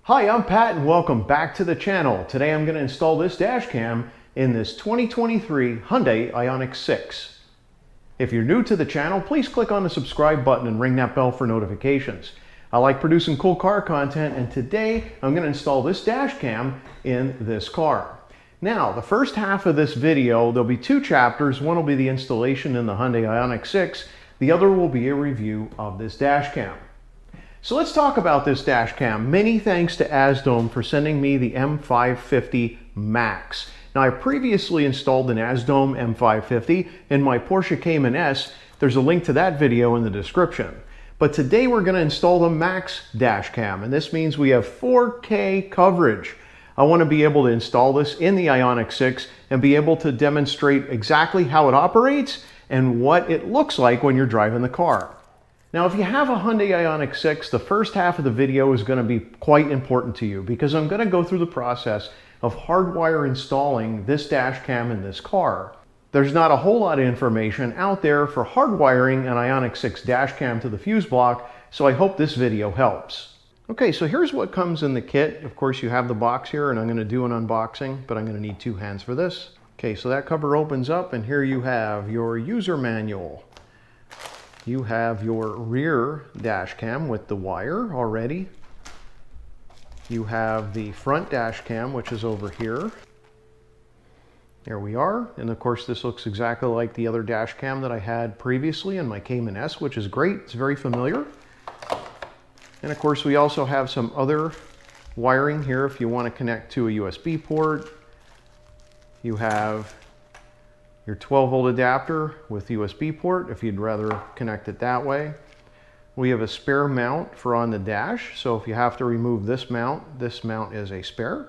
Hi, I'm Pat and welcome back to the channel. Today I'm going to install this dash cam in this 2023 Hyundai Ioniq 6. If you're new to the channel, please click on the subscribe button and ring that bell for notifications. I like producing cool car content, and today I'm going to install this dash cam in this car. Now, the first half of this video, there'll be two chapters. One will be the installation in the Hyundai Ioniq 6. The other will be a review of this dash cam. So let's talk about this dash cam. Many thanks to AZDome for sending me the M550 Max. Now, I previously installed an AZDome M550 in my Porsche Cayman S. There's a link to that video in the description. But today we're going to install the Max dash cam, and this means we have 4K coverage. I want to be able to install this in the Ioniq 6 and be able to demonstrate exactly how it operates and what it looks like when you're driving the car. Now, if you have a Hyundai Ioniq 6, the first half of the video is going to be quite important to you because I'm going to go through the process of hardwire installing this dash cam in this car. There's not a whole lot of information out there for hardwiring an Ioniq 6 dash cam to the fuse block, so I hope this video helps. Okay, so here's what comes in the kit. Of course, you have the box here, and I'm going to do an unboxing, but I'm going to need two hands for this. Okay, so that cover opens up, and here you have your user manual. You have your rear dash cam with the wire already. You have the front dash cam, which is over here. There we are. And of course, this looks exactly like the other dash cam that I had previously in my Cayman S, which is great. It's very familiar. And of course, we also have some other wiring here if you want to connect to a USB port. You have your 12-volt adapter with USB port if you'd rather connect it that way. We have a spare mount for on the dash, so if you have to remove this mount is a spare.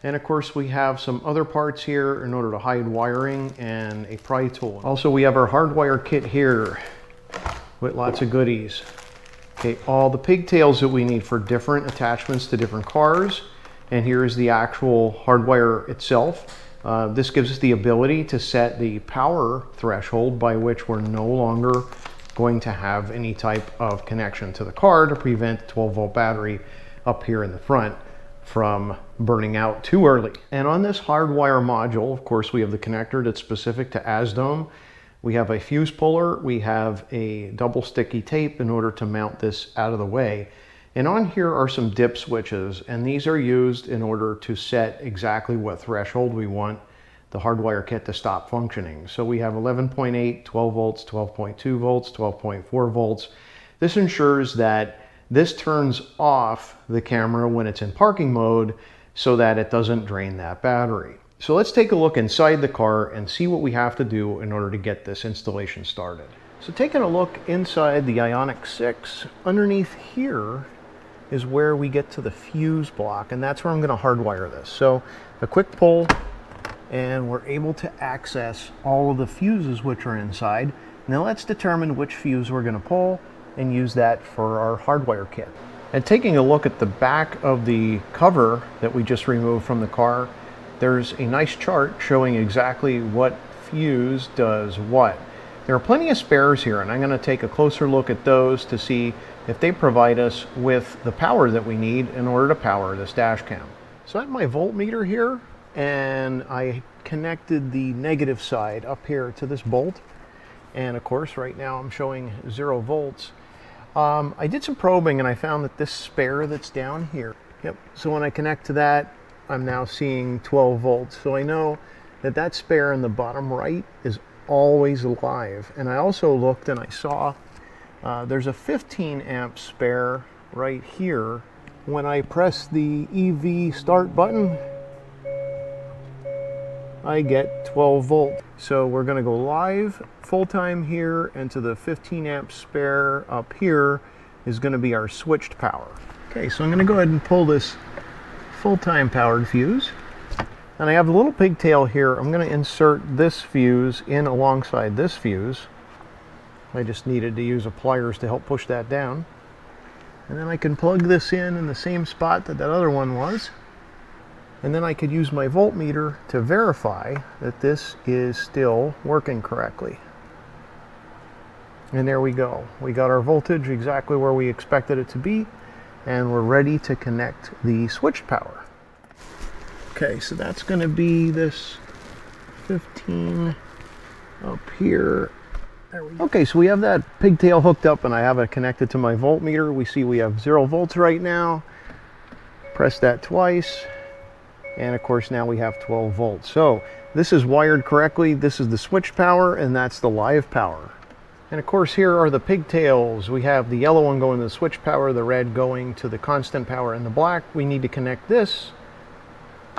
And of course, we have some other parts here in order to hide wiring and a pry tool. Also, we have our hardwire kit here with lots of goodies. Okay, all the pigtails that we need for different attachments to different cars. And here is the actual hardwire itself. This gives us the ability to set the power threshold by which we're no longer going to have any type of connection to the car to prevent the 12-volt battery up here in the front from burning out too early. And on this hardwire module, of course, we have the connector that's specific to AZDome. We have a fuse puller. We have a double sticky tape in order to mount this out of the way. And on here are some dip switches, and these are used in order to set exactly what threshold we want the hardwire kit to stop functioning. So we have 11.8, 12 volts, 12.2 volts, 12.4 volts. This ensures that this turns off the camera when it's in parking mode so that it doesn't drain that battery. So let's take a look inside the car and see what we have to do in order to get this installation started. So taking a look inside the Ioniq 6, underneath here is where we get to the fuse block, and that's where I'm going to hardwire this. So a quick pull, and we're able to access all of the fuses which are inside. Now let's determine which fuse we're going to pull and use that for our hardwire kit. And taking a look at the back of the cover that we just removed from the car, there's a nice chart showing exactly what fuse does what. There are plenty of spares here, and I'm going to take a closer look at those to see if they provide us with the power that we need in order to power this dash cam. So I have my voltmeter here, and I connected the negative side up here to this bolt. And of course, right now I'm showing 0 volts. I did some probing and I found that this spare that's down here, so when I connect to that, I'm now seeing 12 volts. So I know that that spare in the bottom right is always alive. And I also looked and I saw there's a 15 amp spare right here. When I press the EV start button, I get 12 volt. So we're going to go live full time here, and to the 15 amp spare up here is going to be our switched power. Okay, so I'm going to go ahead and pull this full-time powered fuse, and I have a little pigtail here. I'm going to insert this fuse in alongside this fuse. I just needed to use pliers to help push that down, and then I can plug this in the same spot that that other one was, and then I could use my voltmeter to verify that this is still working correctly. And there we go. We got our voltage exactly where we expected it to be. and we're ready to connect the switch power. Okay, so that's going to be this 15 up here. There we go. Okay, so we have that pigtail hooked up and I have it connected to my voltmeter. We see we have 0 volts right now. Press that twice, and of course now we have 12 volts. So this is wired correctly. This is the switch power, and that's the live power. And of course here are the pigtails. We have the yellow one going to the switch power, the red going to the constant power, and the black we need to connect this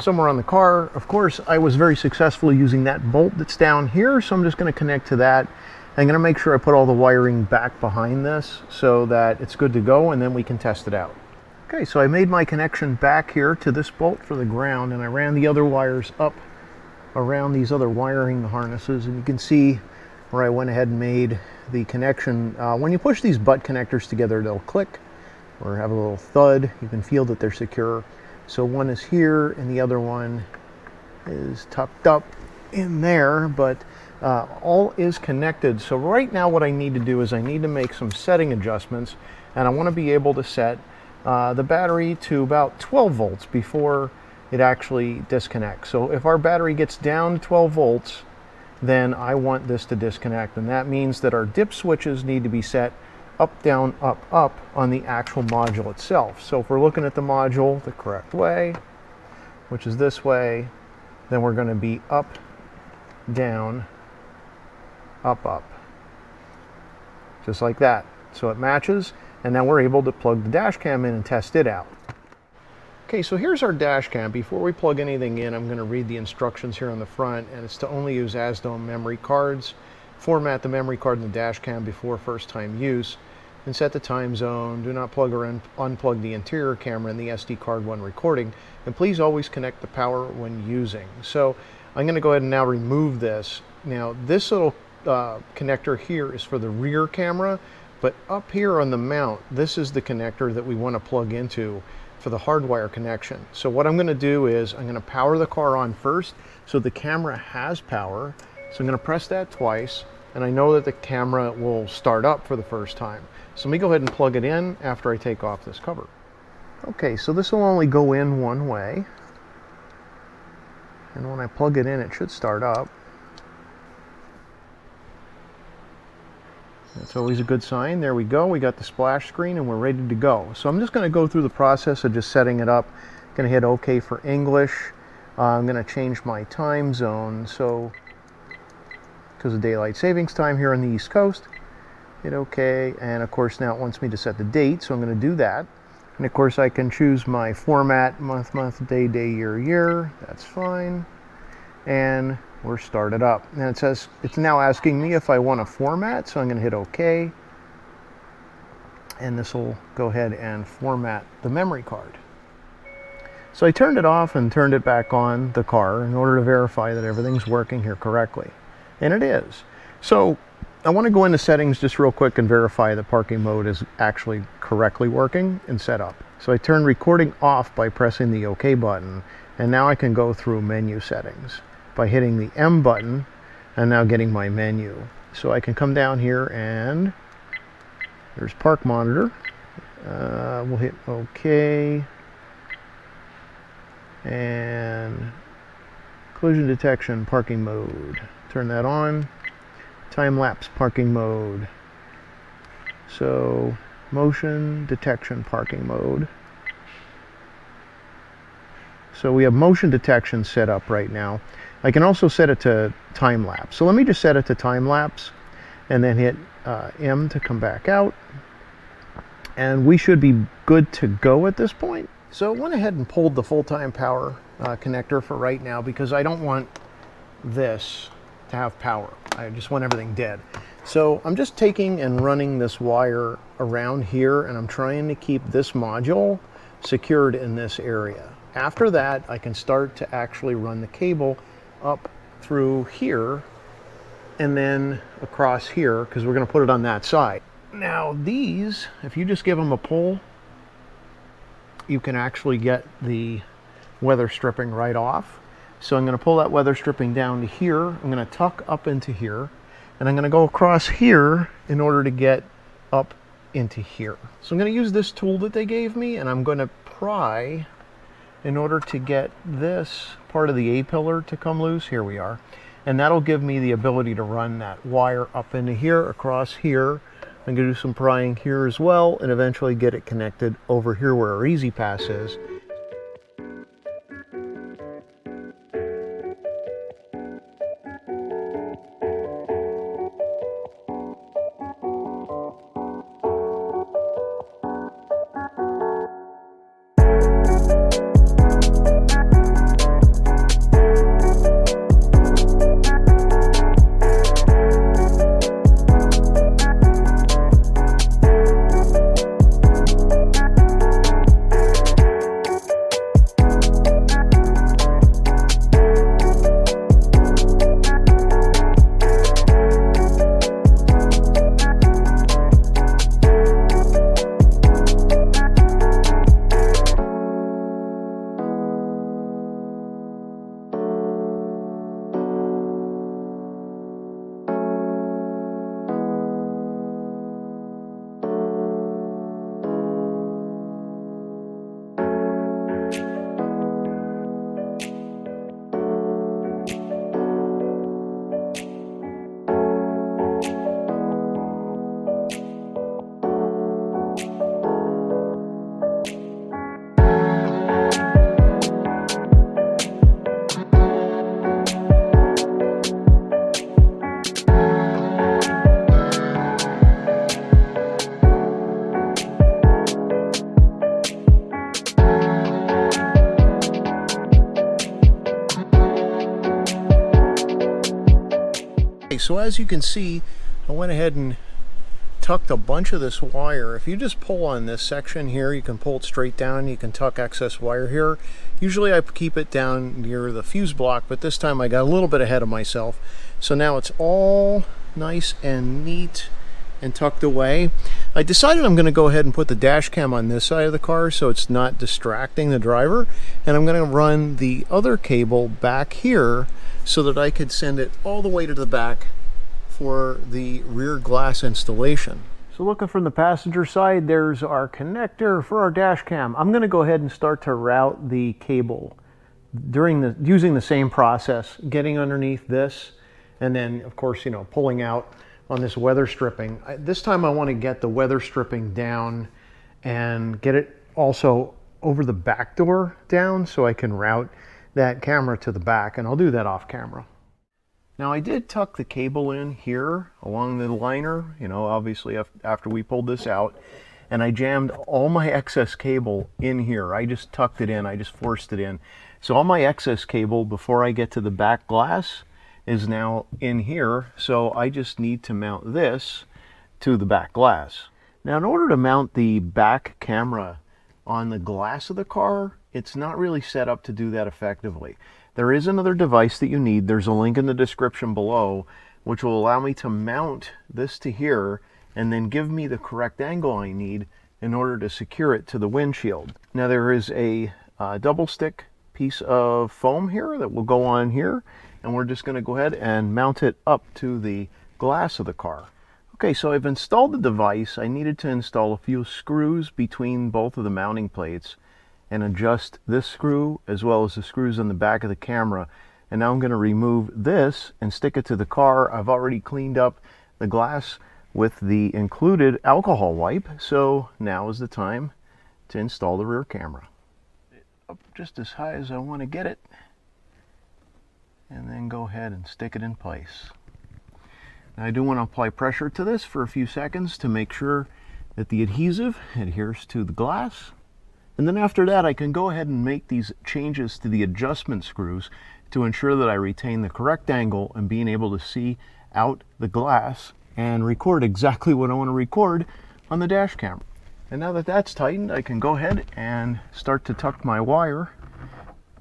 somewhere on the car. Of course, I was very successful using that bolt that's down here, so I'm just going to connect to that. I'm going to make sure I put all the wiring back behind this so that it's good to go, and then we can test it out. Okay, so I made my connection back here to this bolt for the ground, and I ran the other wires up around these other wiring harnesses, and you can see where I went ahead and made the connection. When you push these butt connectors together, they'll click or have a little thud. You can feel that they're secure. So one is here and the other one is tucked up in there, but all is connected. So right now what I need to do is I need to make some setting adjustments, and I want to be able to set the battery to about 12 volts before it actually disconnects. So if our battery gets down to 12 volts, then I want this to disconnect, and that means that our dip switches need to be set up, down, up on the actual module itself. So if we're looking at the module the correct way, which is this way, then we're going to be up, down, up, just like that. So it matches, and now we're able to plug the dash cam in and test it out. Okay, so here's our dash cam. Before we plug anything in, I'm going to read the instructions here on the front, and it's to only use AZDome memory cards. Format the memory card in the dash cam before first time use, and set the time zone. Do not plug or unplug the interior camera and the SD card when recording, and please always connect the power when using. So I'm going to go ahead and now remove this. Now this little connector here is for the rear camera, but up here on the mount, this is the connector that we want to plug into for the hardwire connection. So what I'm going to do is I'm going to power the car on first so the camera has power. So I'm going to press that twice, and I know that the camera will start up for the first time. So let me go ahead and plug it in after I take off this cover. Okay, so this will only go in one way, and when I plug it in, it should start up. That's always a good sign. There we go. We got the splash screen and we're ready to go. So I'm just going to go through the process of just setting it up. I'm going to hit OK for English. I'm going to change my time zone. So because of daylight savings time here on the East Coast, hit OK. And of course now it wants me to set the date, so I'm going to do that. And of course I can choose my format, month, day, year. That's fine. And we're started up. And it says it's now asking me if I want a format, so I'm going to hit OK. And this will go ahead and format the memory card. So I turned it off and turned it back on the car in order to verify that everything's working here correctly. And it is. So I want to go into settings just real quick and verify that parking mode is actually correctly working and set up. So I turned recording off by pressing the OK button, and now I can go through menu settings by hitting the M button and now getting my menu. So I can come down here and there's park monitor. We'll hit OK, and collision detection parking mode. Turn that on. Time-lapse parking mode. So motion detection parking mode. So we have motion detection set up right now. I can also set it to time-lapse. So let me just set it to time-lapse and then hit M to come back out. And we should be good to go at this point. So I went ahead and pulled the full-time power connector for right now because I don't want this to have power. I just want everything dead. So I'm just taking and running this wire around here, and I'm trying to keep this module secured in this area. After that, I can start to actually run the cable up through here and then across here, because we're going to put it on that side. Now these, if you just give them a pull, you can actually get the weather stripping right off. So I'm going to pull that weather stripping down to here. I'm going to tuck up into here, and I'm going to go across here in order to get up into here. So I'm going to use this tool that they gave me, and I'm going to pry in order to get this part of the A-pillar to come loose. Here we are. And that'll give me the ability to run that wire up into here, across here. I'm going to do some prying here as well, and eventually get it connected over here where our Easy Pass is. So as you can see, I went ahead and tucked a bunch of this wire. If you just pull on this section here, you can pull it straight down. You can tuck excess wire here. Usually I keep it down near the fuse block, but this time I got a little bit ahead of myself. So now it's all nice and neat and tucked away. I decided I'm going to go ahead and put the dash cam on this side of the car so it's not distracting the driver, and I'm going to run the other cable back here so that I could send it all the way to the back for the rear glass installation. So looking from the passenger side, there's our connector for our dash cam. I'm going to go ahead and start to route the cable using the same process, getting underneath this, and then of course, you know, pulling out on this weather stripping. This time I want to get the weather stripping down and get it also over the back door down so I can route that camera to the back, and I'll do that off camera. Now I did tuck the cable in here along the liner, you know, obviously after we pulled this out, and I jammed all my excess cable in here. I just tucked it in, I just forced it in. So all my excess cable before I get to the back glass is now in here, so I just need to mount this to the back glass. Now in order to mount the back camera on the glass of the car, it's not really set up to do that effectively. There is another device that you need. There's a link in the description below, which will allow me to mount this to here and then give me the correct angle I need in order to secure it to the windshield. Now there is a double stick piece of foam here that will go on here, and we're just going to go ahead and mount it up to the glass of the car. Okay, so I've installed the device. I needed to install a few screws between both of the mounting plates and adjust this screw as well as the screws on the back of the camera. And now I'm going to remove this and stick it to the car. I've already cleaned up the glass with the included alcohol wipe, so now is the time to install the rear camera. Up just as high as I want to get it, and then go ahead and stick it in place. Now I do want to apply pressure to this for a few seconds to make sure that the adhesive adheres to the glass. And then after that, I can go ahead and make these changes to the adjustment screws to ensure that I retain the correct angle and being able to see out the glass and record exactly what I want to record on the dash camera. And now that that's tightened, I can go ahead and start to tuck my wire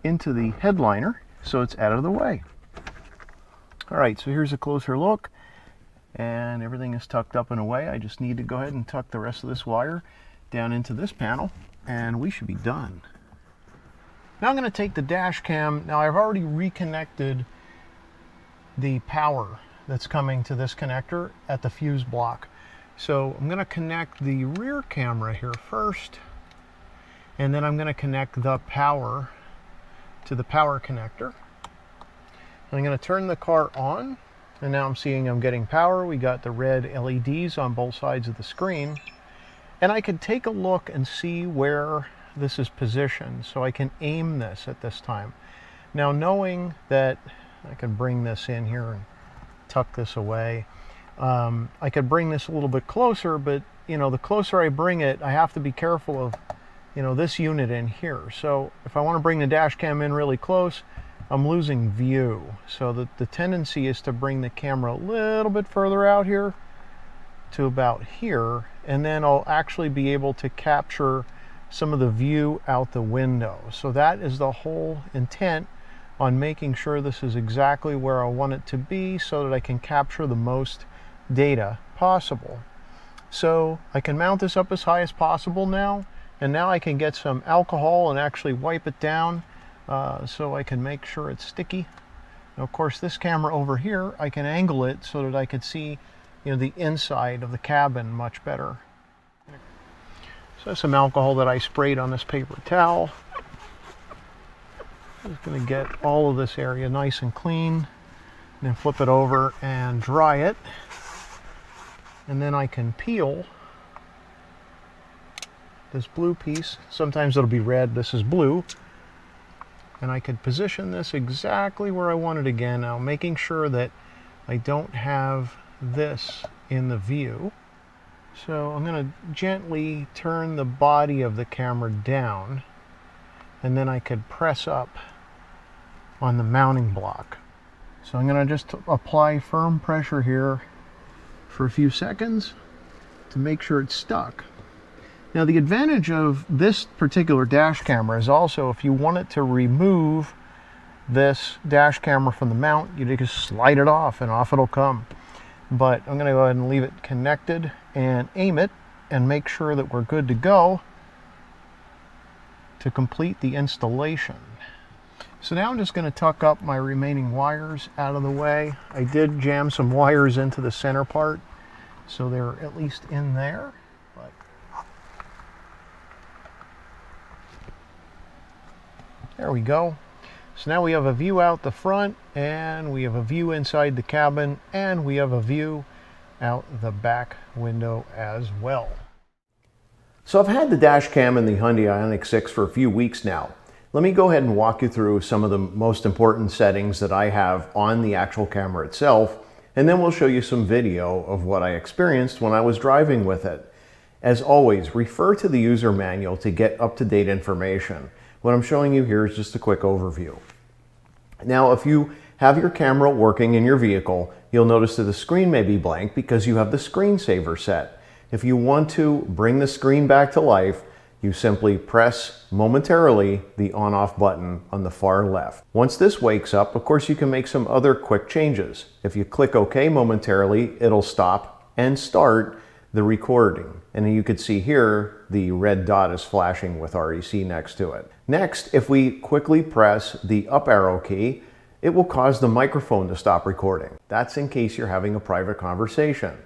into the headliner so it's out of the way. All right, so here's a closer look, and everything is tucked up and away. I just need to go ahead and tuck the rest of this wire down into this panel, and we should be done. Now I'm going to take the dash cam. Now I've already reconnected the power that's coming to this connector at the fuse block. So I'm going to connect the rear camera here first, and then I'm going to connect the power to the power connector. I'm going to turn the car on, and now I'm seeing I'm getting power. We got the red LEDs on both sides of the screen, and I can take a look and see where this is positioned, so I can aim this at this time. Now, knowing that I can bring this in here and tuck this away, I could bring this a little bit closer, but the closer I bring it, I have to be careful of this unit in here. So if I want to bring the dash cam in really close, I'm losing view. So the tendency is to bring the camera a little bit further out here to about here, and then I'll actually be able to capture some of the view out the window. So that is the whole intent on making sure this is exactly where I want it to be, so that I can capture the most data possible. So I can mount this up as high as possible now, and now I can get some alcohol and actually wipe it down so I can make sure it's sticky. Now, of course, this camera over here, I can angle it so that I can see the inside of the cabin much better. So some alcohol that I sprayed on this paper towel. I'm just going to get all of this area nice and clean, and then flip it over and dry it. And then I can peel this blue piece. Sometimes it'll be red, this is blue. And I could position this exactly where I want it again, now making sure that I don't have this in the view. So I'm going to gently turn the body of the camera down, and then I could press up on the mounting block. So I'm going to just apply firm pressure here for a few seconds to make sure it's stuck. Now, the advantage of this particular dash camera is also, if you want it to remove this dash camera from the mount, you just slide it off and off it'll come. But I'm going to go ahead and leave it connected and aim it and make sure that we're good to go to complete the installation. So now I'm just going to tuck up my remaining wires out of the way. I did jam some wires into the center part, so they're at least in there. But there we go. So now we have a view out the front, and we have a view inside the cabin, and we have a view out the back window as well. So I've had the dash cam in the Hyundai Ioniq 6 for a few weeks now. Let me go ahead and walk you through some of the most important settings that I have on the actual camera itself, and then we'll show you some video of what I experienced when I was driving with it. As always, refer to the user manual to get up-to-date information. What I'm showing you here is just a quick overview. Now, if you have your camera working in your vehicle, you'll notice that the screen may be blank because you have the screensaver set. If you want to bring the screen back to life, you simply press momentarily the on-off button on the far left. Once this wakes up, of course, you can make some other quick changes. If you click OK momentarily, it'll stop and start the recording. And you can see here, the red dot is flashing with REC next to it. Next, if we quickly press the up arrow key, it will cause the microphone to stop recording. That's in case you're having a private conversation.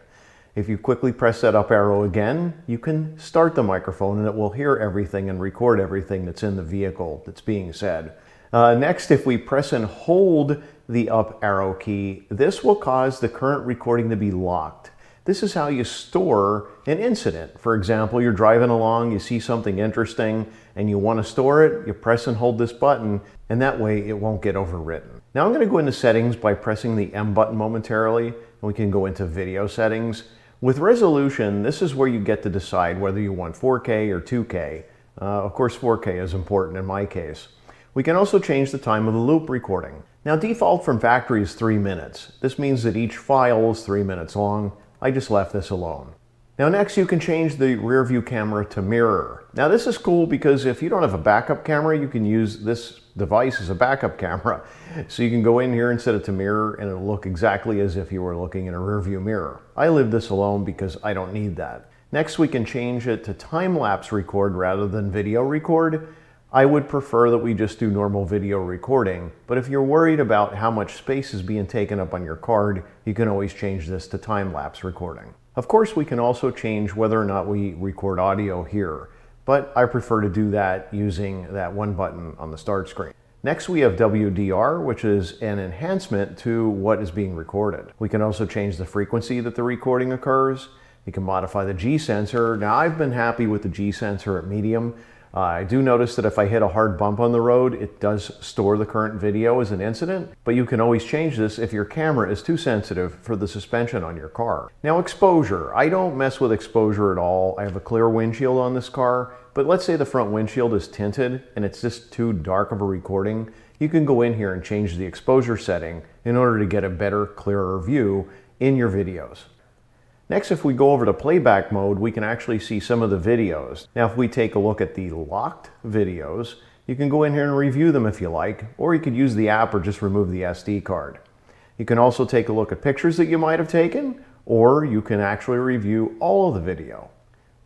If you quickly press that up arrow again, you can start the microphone and it will hear everything and record everything that's in the vehicle that's being said. Next, if we press and hold the up arrow key, this will cause the current recording to be locked. This is how you store an incident. For example, you're driving along, you see something interesting, and you want to store it, you press and hold this button, and that way it won't get overwritten. Now I'm going to go into settings by pressing the M button momentarily, and we can go into video settings. With resolution, this is where you get to decide whether you want 4K or 2K. Of course, 4K is important in my case. We can also change the time of the loop recording. Now, default from factory is 3 minutes. This means that each file is 3 minutes long. I just left this alone. Now next, you can change the rear view camera to mirror. Now this is cool because if you don't have a backup camera, you can use this device as a backup camera. So you can go in here and set it to mirror and it'll look exactly as if you were looking in a rear view mirror. I leave this alone because I don't need that. Next, we can change it to time-lapse record rather than video record. I would prefer that we just do normal video recording, but if you're worried about how much space is being taken up on your card, you can always change this to time-lapse recording. Of course, we can also change whether or not we record audio here, but I prefer to do that using that one button on the start screen. Next, we have WDR, which is an enhancement to what is being recorded. We can also change the frequency that the recording occurs. You can modify the G sensor. Now, I've been happy with the G sensor at medium. I do notice that if I hit a hard bump on the road, it does store the current video as an incident, but you can always change this if your camera is too sensitive for the suspension on your car. Now, exposure. I don't mess with exposure at all. I have a clear windshield on this car, but let's say the front windshield is tinted and it's just too dark of a recording. You can go in here and change the exposure setting in order to get a better, clearer view in your videos. Next, if we go over to playback mode, we can actually see some of the videos. Now, if we take a look at the locked videos, you can go in here and review them if you like, or you could use the app or just remove the SD card. You can also take a look at pictures that you might have taken, or you can actually review all of the video.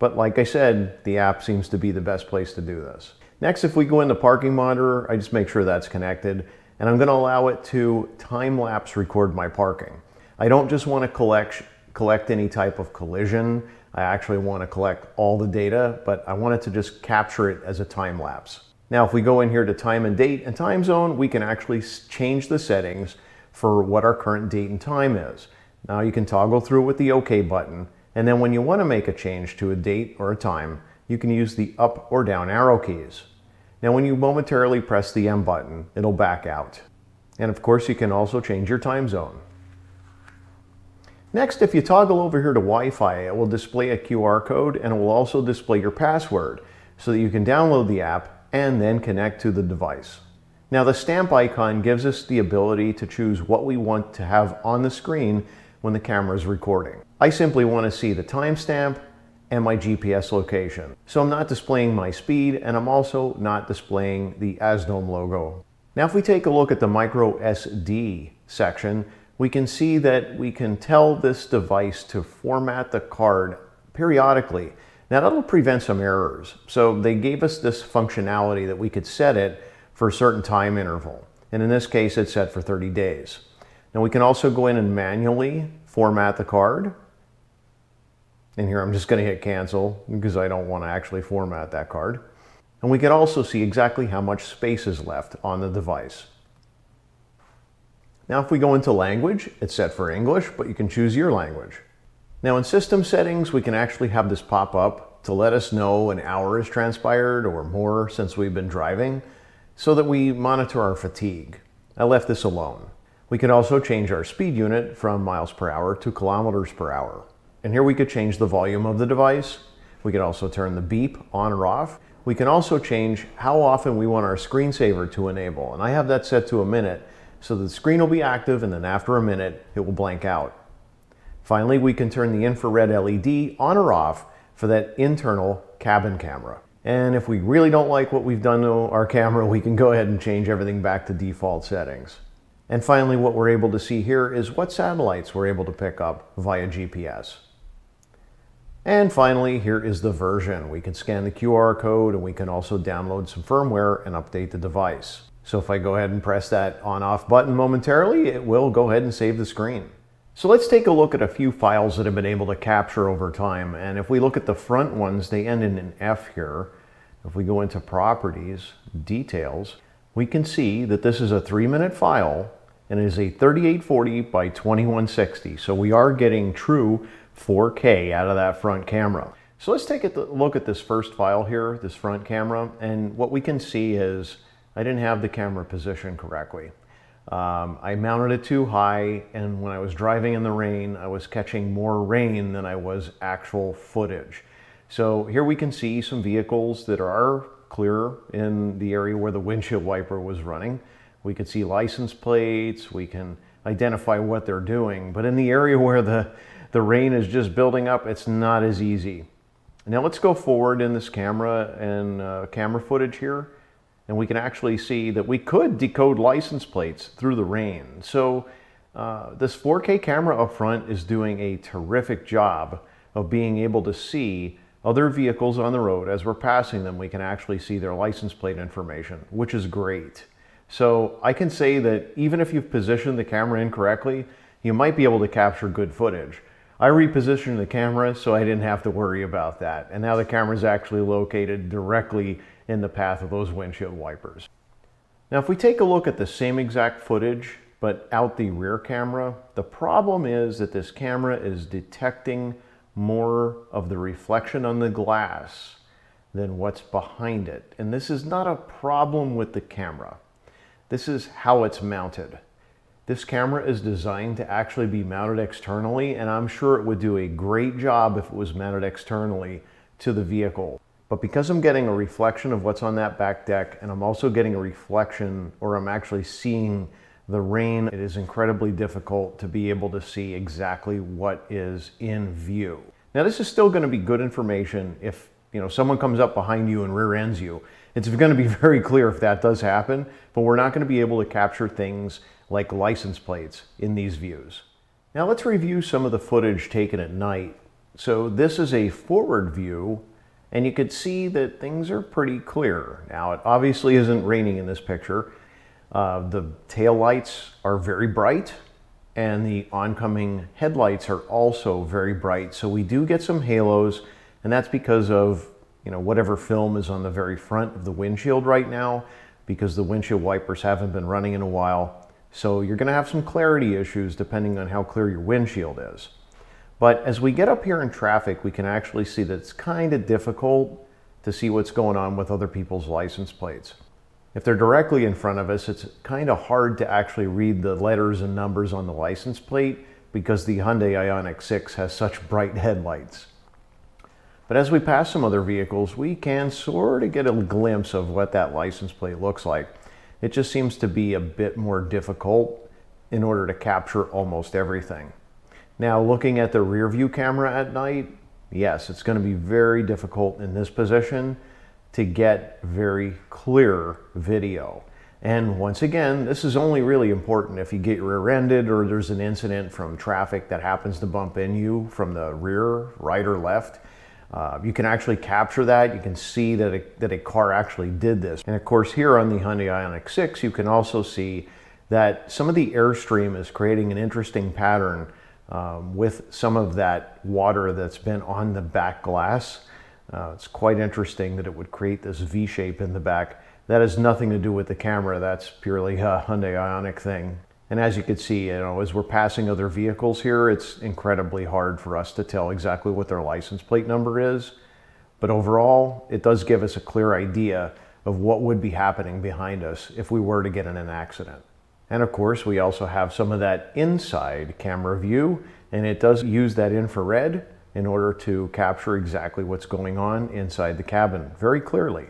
But like I said, the app seems to be the best place to do this. Next, if we go into parking monitor, I just make sure that's connected, and I'm going to allow it to time-lapse record my parking. I don't just want to collect any type of collision. I actually want to collect all the data, but I want it to just capture it as a time lapse. Now, if we go in here to time and date and time zone, we can actually change the settings for what our current date and time is. Now, you can toggle through with the OK button, and then when you want to make a change to a date or a time, you can use the up or down arrow keys. Now, when you momentarily press the M button, it'll back out. And of course, you can also change your time zone. Next, if you toggle over here to Wi-Fi, it will display a QR code and it will also display your password so that you can download the app and then connect to the device. Now, the stamp icon gives us the ability to choose what we want to have on the screen when the camera is recording. I simply want to see the timestamp and my GPS location. So I'm not displaying my speed, and I'm also not displaying the AZDome logo. Now, if we take a look at the micro SD section, we can see that we can tell this device to format the card periodically. Now, that'll prevent some errors. So they gave us this functionality that we could set it for a certain time interval. And in this case, it's set for 30 days. Now, we can also go in and manually format the card. And here I'm just going to hit cancel because I don't want to actually format that card. And we can also see exactly how much space is left on the device. Now, if we go into language, it's set for English, but you can choose your language. Now, in system settings, we can actually have this pop up to let us know an hour has transpired or more since we've been driving, so that we monitor our fatigue. I left this alone. We can also change our speed unit from miles per hour to kilometers per hour. And here we could change the volume of the device. We could also turn the beep on or off. We can also change how often we want our screensaver to enable. And I have that set to a minute, so the screen will be active and then after a minute, it will blank out. Finally, we can turn the infrared LED on or off for that internal cabin camera. And if we really don't like what we've done to our camera, we can go ahead and change everything back to default settings. And finally, what we're able to see here is what satellites we're able to pick up via GPS. And finally, here is the version. We can scan the QR code and we can also download some firmware and update the device. So if I go ahead and press that on-off button momentarily, it will go ahead and save the screen. So let's take a look at a few files that have been able to capture over time. And if we look at the front ones, they end in an F here. If we go into Properties, Details, we can see that this is a 3-minute file and it is a 3840 by 2160. So we are getting true 4K out of that front camera. So let's take a look at this first file here, this front camera. And what we can see is I didn't have the camera positioned correctly. I mounted it too high, and when I was driving in the rain, I was catching more rain than I was actual footage. So here we can see some vehicles that are clear in the area where the windshield wiper was running. We can see license plates, we can identify what they're doing, but in the area where the rain is just building up, it's not as easy. Now let's go forward in this camera and camera footage here. And we can actually see that we could decode license plates through the rain. So this 4K camera up front is doing a terrific job of being able to see other vehicles on the road. As we're passing them, we can actually see their license plate information, which is great. So I can say that even if you've positioned the camera incorrectly, you might be able to capture good footage. I repositioned the camera so I didn't have to worry about that. And now the camera is actually located directly in the path of those windshield wipers. Now, if we take a look at the same exact footage, but out the rear camera, the problem is that this camera is detecting more of the reflection on the glass than what's behind it. And this is not a problem with the camera. This is how it's mounted. This camera is designed to actually be mounted externally, and I'm sure it would do a great job if it was mounted externally to the vehicle. But because I'm getting a reflection of what's on that back deck, and I'm also getting a reflection, or I'm actually seeing the rain, it is incredibly difficult to be able to see exactly what is in view. Now, this is still going to be good information if someone comes up behind you and rear ends you. It's going to be very clear if that does happen, but we're not going to be able to capture things like license plates in these views. Now let's review some of the footage taken at night. So this is a forward view, and you could see that things are pretty clear. Now, it obviously isn't raining in this picture. The tail lights are very bright, and the oncoming headlights are also very bright. So we do get some halos, and that's because of whatever film is on the very front of the windshield right now, because the windshield wipers haven't been running in a while. So you're going to have some clarity issues depending on how clear your windshield is. But as we get up here in traffic, we can actually see that it's kind of difficult to see what's going on with other people's license plates. If they're directly in front of us, it's kind of hard to actually read the letters and numbers on the license plate because the Hyundai Ioniq 6 has such bright headlights. But as we pass some other vehicles, we can sort of get a glimpse of what that license plate looks like. It just seems to be a bit more difficult in order to capture almost everything. Now, looking at the rear view camera at night, yes, it's going to be very difficult in this position to get very clear video. And once again, this is only really important if you get rear-ended or there's an incident from traffic that happens to bump in you from the rear, right or left. You can actually capture that. You can see that a car actually did this. And of course, here on the Hyundai Ioniq 6, you can also see that some of the airstream is creating an interesting pattern with some of that water that's been on the back glass. It's quite interesting that it would create this V shape in the back. That has nothing to do with the camera. That's purely a Hyundai Ioniq thing. And as you can see, as we're passing other vehicles here, it's incredibly hard for us to tell exactly what their license plate number is. But overall, it does give us a clear idea of what would be happening behind us if we were to get in an accident. And of course, we also have some of that inside camera view, and it does use that infrared in order to capture exactly what's going on inside the cabin very clearly.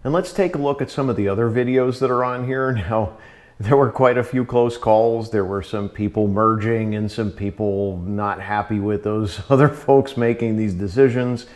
And let's take a look at some of the other videos that are on here. Now, there were quite a few close calls. There were some people merging and some people not happy with those other folks making these decisions.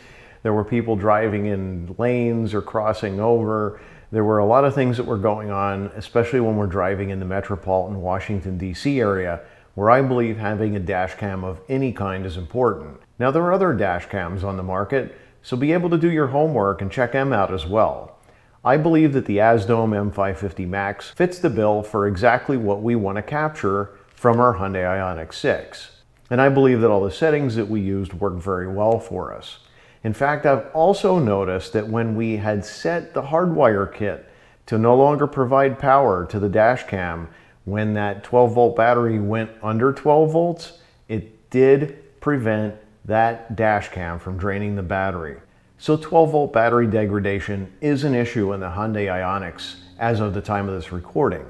There were people driving in lanes or crossing over. There were a lot of things that were going on, especially when we're driving in the metropolitan Washington, D.C. area, where I believe having a dash cam of any kind is important. Now, there are other dash cams on the market, so be able to do your homework and check them out as well. I believe that the AZDome M550 Max fits the bill for exactly what we want to capture from our Hyundai Ioniq 6. And I believe that all the settings that we used worked very well for us. In fact, I've also noticed that when we had set the hardwire kit to no longer provide power to the dash cam, when that 12-volt battery went under 12 volts, it did prevent that dash cam from draining the battery. So 12-volt battery degradation is an issue in the Hyundai Ioniqs as of the time of this recording.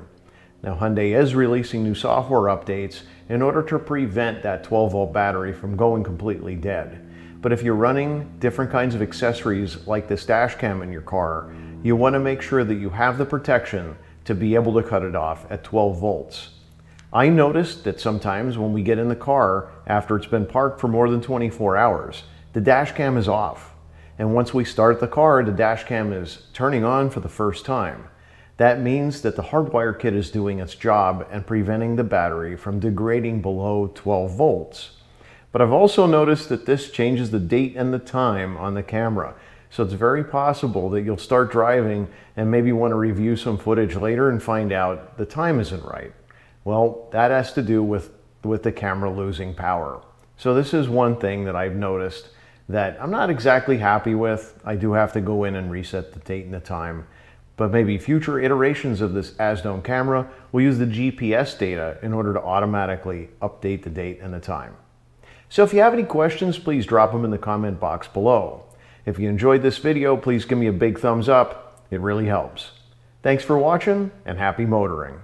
Now, Hyundai is releasing new software updates in order to prevent that 12-volt battery from going completely dead. But if you're running different kinds of accessories like this dash cam in your car, you want to make sure that you have the protection to be able to cut it off at 12 volts. I noticed that sometimes when we get in the car after it's been parked for more than 24 hours, the dash cam is off. And once we start the car, the dash cam is turning on for the first time. That means that the hardwire kit is doing its job and preventing the battery from degrading below 12 volts. But I've also noticed that this changes the date and the time on the camera. So it's very possible that you'll start driving and maybe want to review some footage later and find out the time isn't right. Well, that has to do with the camera losing power. So this is one thing that I've noticed that I'm not exactly happy with. I do have to go in and reset the date and the time. But maybe future iterations of this AZDome camera will use the GPS data in order to automatically update the date and the time. So if you have any questions, please drop them in the comment box below. If you enjoyed this video, please give me a big thumbs up. It really helps. Thanks for watching, and happy motoring.